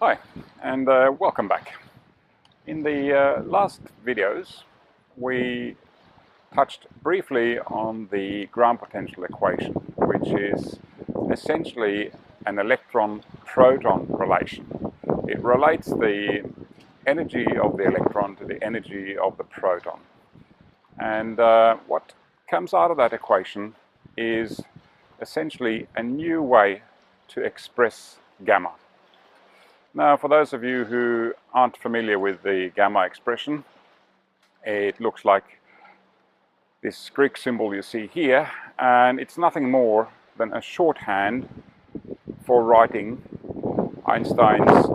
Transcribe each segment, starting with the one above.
Hi, and welcome back. In the last videos, we touched briefly on the ground potential equation, which is essentially an electron-proton relation. It relates the energy of the electron to the energy of the proton. And what comes out of that equation is essentially a new way to express gamma. Now, for those of you who aren't familiar with the gamma expression, it looks like this Greek symbol you see here, and it's nothing more than a shorthand for writing Einstein's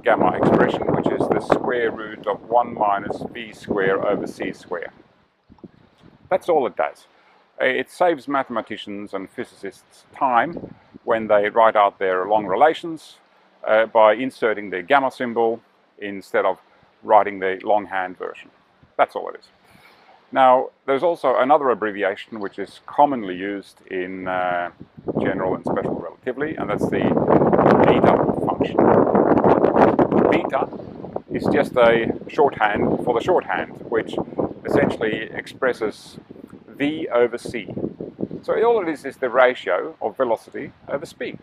gamma expression, which is the square root of 1 minus v squared over c squared. That's all it does. It saves mathematicians and physicists time when they write out their long relations by inserting the gamma symbol instead of writing the longhand version. That's all it is. Now, there's also another abbreviation which is commonly used in general and special relativity, and that's the beta function. Beta is just a shorthand for the shorthand, which essentially expresses v over c. So all it is the ratio of velocity over speed.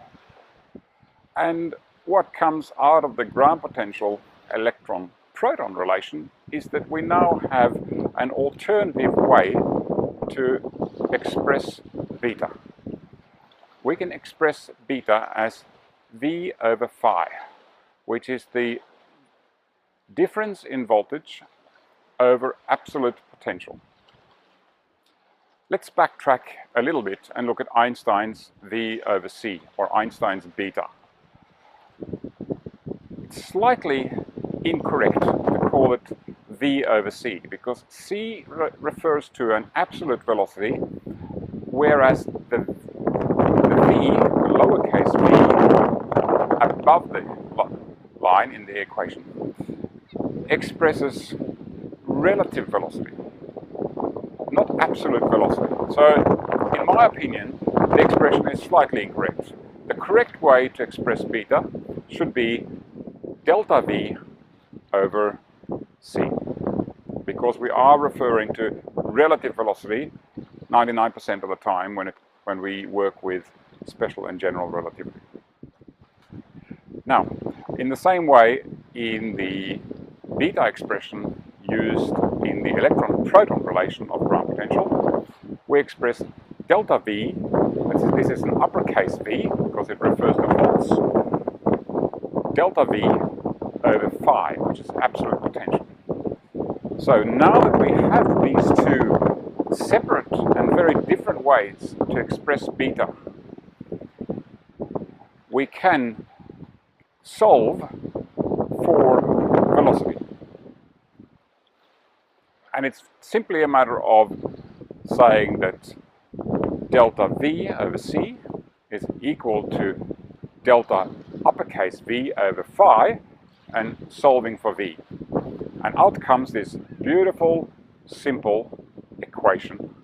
And what comes out of the ground potential electron-proton relation is that we now have an alternative way to express beta. We can express beta as v over phi, which is the difference in voltage over absolute potential. Let's backtrack a little bit and look at Einstein's v over c, or Einstein's beta. It's slightly incorrect to call it v over c, because c refers to an absolute velocity, whereas the v, the lowercase v, above the line in the equation, expresses relative velocity, not absolute velocity. So, in my opinion, the expression is slightly incorrect. The correct way to express beta should be delta v over c, because we are referring to relative velocity 99% of the time when we work with special and general relativity. Now, in the same way, in the beta expression used in the electron-proton relation of ground potential, we express delta v, this is an uppercase v because it refers to volts, delta v over phi, which is absolute potential. So now that we have these two separate and very different ways to express beta, we can solve for velocity. And it's simply a matter of saying that delta v over c is equal to delta uppercase v over phi, and solving for v. And out comes this beautiful, simple equation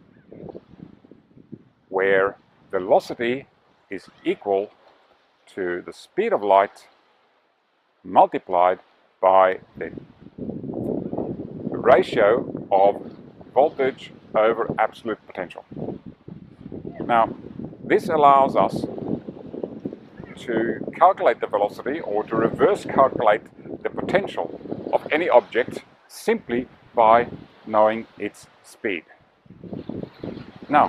where velocity is equal to the speed of light multiplied by the ratio of voltage over absolute potential. Now, this allows us to calculate the velocity, or to reverse calculate the potential of any object simply by knowing its speed. Now,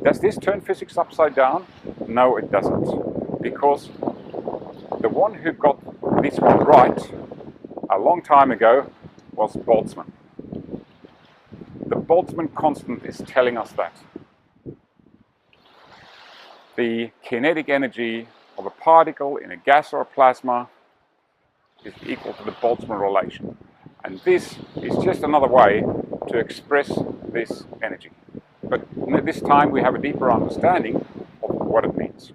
does this turn physics upside down? No, it doesn't, because the one who got this one right a long time ago was Boltzmann. The Boltzmann constant is telling us that the kinetic energy of a particle in a gas or a plasma is equal to the Boltzmann relation. And this is just another way to express this energy. But this time we have a deeper understanding of what it means.